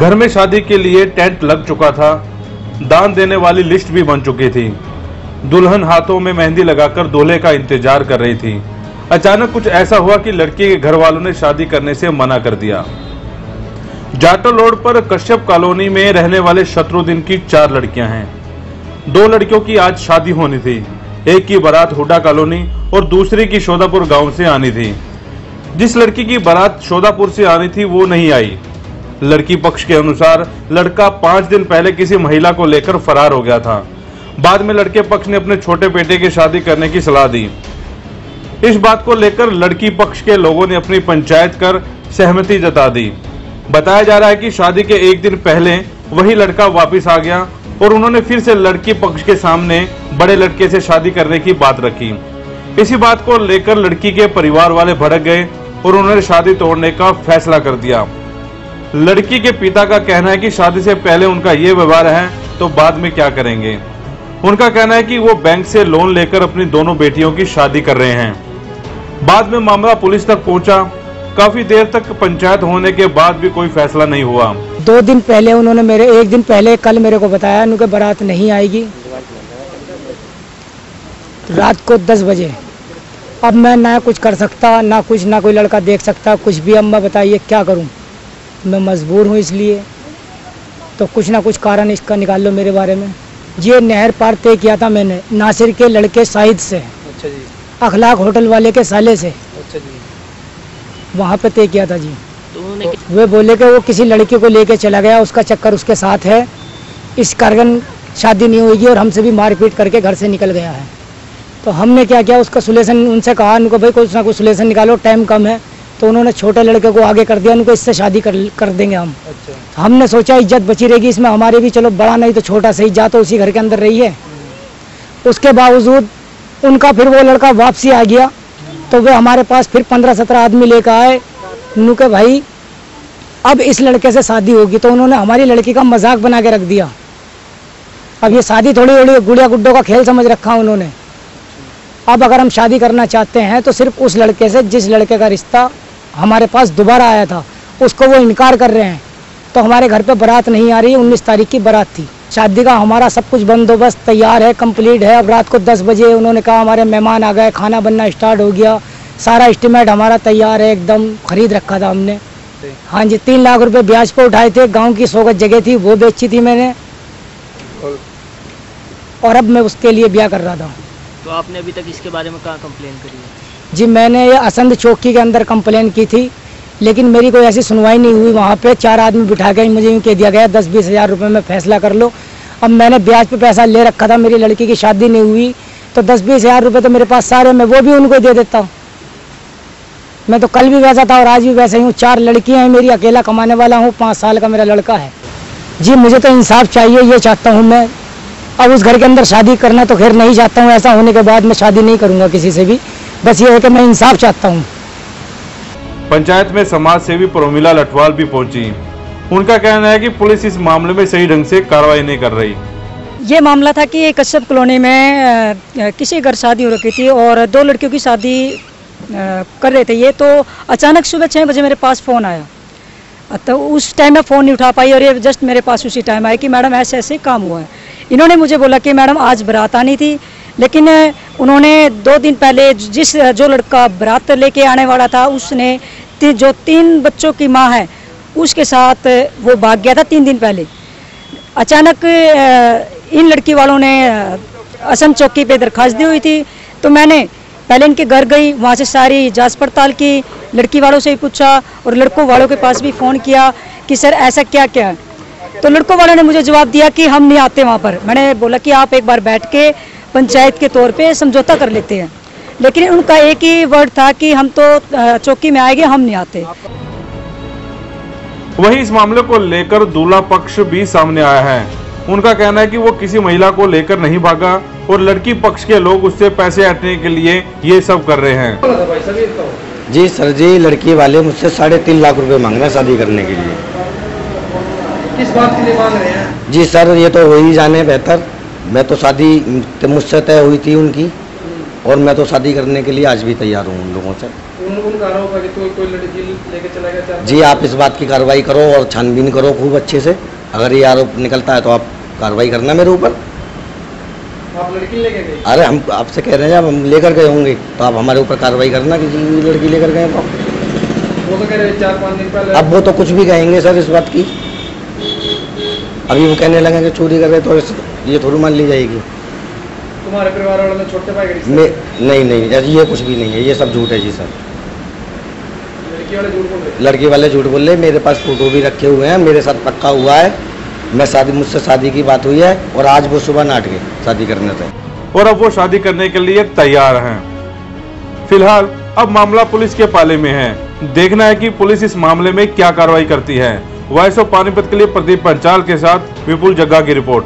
घर में शादी के लिए टेंट लग चुका था। दान देने वाली लिस्ट भी बन चुकी थी। दुल्हन हाथों में मेहंदी लगाकर दूल्हे का इंतजार कर रही थी। अचानक कुछ ऐसा हुआ कि लड़की के घर वालों ने शादी करने से मना कर दिया। जाटो रोड पर कश्यप कॉलोनी में रहने वाले शत्रुद्दीन की 4 लड़कियां हैं। 2 लड़कियों की आज शादी होनी थी। एक की बारात हुडा कॉलोनी और दूसरी की शोधापुर गांव से आनी थी। जिस लड़की की बारात शोधापुर से आनी थी वो नहीं आई। लड़की पक्ष के अनुसार लड़का 5 दिन पहले किसी महिला को लेकर फरार हो गया था। बाद में लड़के पक्ष ने अपने छोटे बेटे की शादी करने की सलाह दी। इस बात को लेकर लड़की पक्ष के लोगों ने अपनी पंचायत कर सहमति जता दी। बताया जा रहा है कि शादी के 1 दिन पहले वही लड़का वापस आ गया और उन्होंने फिर से लड़की पक्ष के सामने बड़े लड़के से शादी करने की बात रखी। इसी बात को लेकर लड़की के परिवार वाले भड़क गए और उन्होंने शादी तोड़ने का फैसला कर दिया। लड़की के पिता का कहना है कि शादी से पहले उनका ये व्यवहार है तो बाद में क्या करेंगे। उनका कहना है कि वो बैंक से लोन लेकर अपनी दोनों बेटियों की शादी कर रहे हैं। बाद में मामला पुलिस तक पहुंचा। काफी देर तक पंचायत होने के बाद भी कोई फैसला नहीं हुआ। 2 दिन पहले उन्होंने 1 दिन पहले कल मेरे को बताया उनके बारात नहीं आएगी रात को 10 बजे। अब मैं ना कुछ कर सकता ना कोई लड़का देख सकता कुछ भी। अम्मा बताइए क्या करूं, मैं मजबूर हूं, इसलिए तो कुछ ना कुछ कारण इसका निकाल लो मेरे बारे में। ये नहर पार तय किया था मैंने नासिर के लड़के शाहिद से। अच्छा जी। अखलाक होटल वाले के साले से। अच्छा जी। वहाँ पे तय किया था जी। तो वे बोले कि वो किसी लड़की को लेके चला गया, उसका चक्कर उसके साथ है, इस कारण शादी नहीं होगी और हमसे भी मारपीट करके घर से निकल गया है। तो हमने क्या किया, उसका सुलेशन उनसे कहा उनको भाई कुछ ना कुछ सुलेशन निकालो, टाइम कम है। तो उन्होंने छोटे लड़के को आगे कर दिया, उनको इससे शादी कर देंगे हम। अच्छा। हमने सोचा इज्जत बची रहेगी इसमें हमारे भी, चलो बड़ा नहीं तो छोटा सही, जा तो उसी घर के अंदर रही है। उसके बावजूद उनका फिर वो लड़का वापसी आ गया तो वे हमारे पास फिर 15-17 आदमी लेकर आए। उनके भाई अब इस लड़के से शादी होगी, तो उन्होंने हमारी लड़की का मजाक बना के रख दिया। अब ये शादी थोड़ी गुड़िया गुड्डों का खेल समझ रखा उन्होंने। अब अगर हम शादी करना चाहते हैं तो सिर्फ उस लड़के से जिस लड़के का रिश्ता हमारे पास दोबारा आया था, उसको वो इनकार कर रहे हैं। तो हमारे घर पे बारात नहीं आ रही। 19 तारीख की बारात थी। शादी का हमारा सब कुछ बंदोबस्त तैयार है, कंप्लीट है। अब रात को 10 बजे उन्होंने कहा हमारे मेहमान आ गए, खाना बनना स्टार्ट हो गया, सारा एस्टिमेट हमारा तैयार है, एकदम खरीद रखा था हमने। हाँ जी, 3 लाख रुपए ब्याज पे उठाए थे। गांव की 100 गज जगह थी वो बेची थी मैंने, और अब मैं उसके लिए ब्याह कर रहा था। तो आपने अभी तक इसके बारे में कहाँ कंप्लेन करी है? जी मैंने ये असंध चौकी के अंदर कंप्लेन की थी, लेकिन मेरी कोई ऐसी सुनवाई नहीं हुई। वहाँ पे 4 आदमी बिठा के मुझे यूँ कह दिया गया 10-20 हज़ार रुपये में फैसला कर लो। अब मैंने ब्याज पे पैसा ले रखा था, मेरी लड़की की शादी नहीं हुई, तो 10-20 हज़ार रुपये तो मेरे पास सारे, मैं वो भी उनको दे देता हूँ। मैं तो कल भी वैसा था और आज भी वैसे ही हूँ। 4 लड़कियाँ हैं मेरी, अकेला कमाने वाला हूँ, 5 साल का मेरा लड़का है। जी मुझे तो इंसाफ चाहिए, ये चाहता हूँ मैं। अब उस घर के अंदर शादी करना तो खैर नहीं चाहता हूँ, ऐसा होने के बाद मैं शादी नहीं करूँगा किसी से भी। बस ये है कि मैं इंसाफ चाहता हूँ। पंचायत में समाज सेवी प्रोमिला लटवाल भी पहुंची। उनका कहना है कि पुलिस इस मामले में सही ढंग से कार्रवाई नहीं कर रही। ये मामला था कि कश्यप कॉलोनी में किसी घर शादी हो रखी थी और 2 लड़कियों की शादी कर रहे थे ये। तो अचानक सुबह 6 बजे मेरे पास फ़ोन आया, तो उस टाइम मैं फ़ोन नहीं उठा पाई और ये जस्ट मेरे पास उसी टाइम आया कि मैडम ऐसे ऐसे काम हुआ है। इन्होंने मुझे बोला कि मैडम आज बारात आनी थी, लेकिन उन्होंने 2 दिन पहले जो लड़का बारात लेके आने वाला था उसने जो 3 बच्चों की माँ है उसके साथ वो भाग गया था 3 दिन पहले। अचानक इन लड़की वालों ने असम चौकी पे दरखास्त दी हुई थी, तो मैंने पहले इनके घर गई, वहाँ से सारी जांच पड़ताल की, लड़की वालों से भी पूछा और लड़कों वालों के पास भी फ़ोन किया कि सर ऐसा क्या क्या है। तो लड़कों वालों ने मुझे जवाब दिया कि हम नहीं आते वहाँ पर। मैंने बोला कि आप एक बार बैठ के पंचायत के तौर पे समझौता कर लेते हैं, लेकिन उनका एक ही वर्ड था कि हम तो चौकी में आएंगे, हम नहीं आते। वहीं इस मामले को लेकर दूल्हा पक्ष भी सामने आया है। उनका कहना है कि वो किसी महिला को लेकर नहीं भागा और लड़की पक्ष के लोग उससे पैसे हटने के लिए ये सब कर रहे हैं। जी सर जी, लड़की वाले मुझसे 3.5 लाख रुपए मांग रहे हैं शादी करने के लिए। किस बात के लिए मांग रहे हैं? जी सर, ये तो हो ही जाने बेहतर। मैं तो शादी मुझसे तय हुई थी उनकी, और मैं तो शादी करने के लिए आज भी तैयार हूँ उन लोगों से। उनका आरोप है कि कोई लड़की लेके चला गया। जी आप इस बात की कार्रवाई करो और छानबीन करो खूब अच्छे से। अगर ये आरोप निकलता है तो आप कार्रवाई करना मेरे ऊपर। आप लड़की लेके गए? अरे हम आपसे कह रहे हैं, जब हम लेकर गए होंगे तो आप हमारे ऊपर कार्रवाई करना कि जी लड़की लेकर गए। तो वो तो कह रहे 4-5 दिन पहले। अब वो तो कुछ भी कहेंगे सर इस बात की। अभी वो कहने लगे कि चोरी कर रहे तो ये थोड़ी मान ली जाएगी। तुम्हारे परिवार वालों ने छोटे भाई नहीं ये कुछ भी नहीं है, ये सब झूठ है जी सर। लड़की वाले झूठ बोल रहे? लड़की वाले झूठ बोल रहे। मेरे पास फोटो भी रखे हुए हैं, मेरे साथ पक्का हुआ है। मुझसे शादी की बात हुई है और आज वो सुबह नाट गए शादी करने से, और अब वो शादी करने के लिए तैयार हैं। फिलहाल अब मामला पुलिस के पाले में है। देखना है कि पुलिस इस मामले में क्या कार्रवाई करती है। वॉइस ऑफ पानीपत के लिए प्रदीप पंचाल के साथ विपुल जग्गा की रिपोर्ट।